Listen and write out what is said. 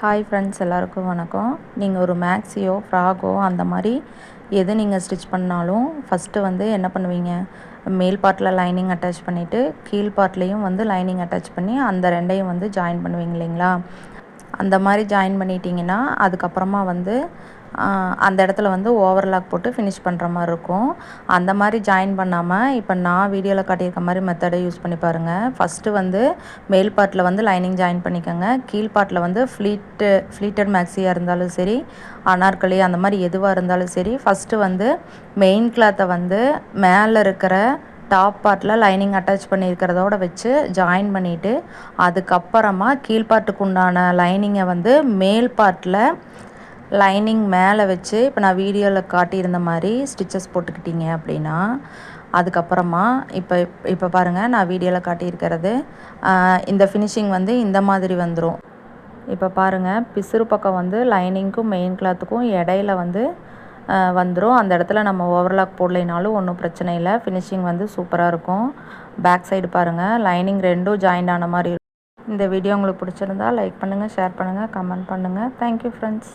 Hi friends, எல்லாருக்கும் வணக்கம். நீங்கள் ஒரு மேக்ஸியோ ஃப்ராகோ அந்த மாதிரி எது நீங்கள் ஸ்டிச் பண்ணாலும் ஃபஸ்ட்டு வந்து என்ன பண்ணுவீங்க, மேல் பார்ட்டில் லைனிங் அட்டாச் பண்ணிவிட்டு கீழ் பார்ட்லேயும் வந்து லைனிங் அட்டாச் பண்ணி அந்த ரெண்டையும் வந்து ஜாயின் பண்ணுவீங்க இல்லைங்களா. அந்த மாதிரி ஜாயின் பண்ணிட்டீங்கன்னா அதுக்கப்புறமா வந்து அந்த இடத்துல வந்து ஓவர்லாக் போட்டு ஃபினிஷ் பண்ணுற மாதிரி இருக்கும். அந்த மாதிரி ஜாயின் பண்ணாமல் இப்போ நான் வீடியோவில் காட்டியிருக்க மாதிரி மெத்தடை யூஸ் பண்ணி பாருங்கள். ஃபஸ்ட்டு வந்து மேல் பார்ட்டில் வந்து லைனிங் ஜாயின் பண்ணிக்கோங்க. கீழ் பார்ட்டில் வந்து ஃப்ளீட்டட் மேக்ஸியாக இருந்தாலும் சரி, அனார்கலி அந்த மாதிரி எதுவாக இருந்தாலும் சரி, ஃபஸ்ட்டு வந்து மெயின் கிளாத்தை வந்து மேலே இருக்கிற டாப் பார்ட்டில் லைனிங் அட்டாச் பண்ணியிருக்கிறதோட வச்சு ஜாயின் பண்ணிவிட்டு அதுக்கப்புறமா கீழ்பார்ட்டுக்கு உண்டான லைனிங்கை வந்து மேல் பார்ட்டில் லைனிங் மேலே வச்சு இப்போ நான் வீடியோவில் காட்டியிருந்த மாதிரி ஸ்டிச்சஸ் போட்டுக்கிட்டீங்க அப்படின்னா அதுக்கப்புறமா இப்போ பாருங்கள், நான் வீடியோவில் காட்டியிருக்கிறது இந்த ஃபினிஷிங் வந்து இந்த மாதிரி வந்துடும். இப்போ பாருங்கள், பிசுறு பக்கம் வந்து லைனிங்க்கும் மெயின் கிளாத்துக்கும் இடையில வந்து வந்துடும். அந்த இடத்துல நம்ம ஓவர்லாக் போடலைனாலும் ஒன்றும் பிரச்சனை இல்லை, ஃபினிஷிங் வந்து சூப்பராக இருக்கும். பேக் சைடு பாருங்கள், லைனிங் ரெண்டும் ஜாயிண்ட் ஆன மாதிரி இருக்கும். இந்த வீடியோ உங்களுக்கு பிடிச்சிருந்தா லைக் பண்ணுங்கள், ஷேர் பண்ணுங்கள், கமெண்ட் பண்ணுங்கள். Thank you friends.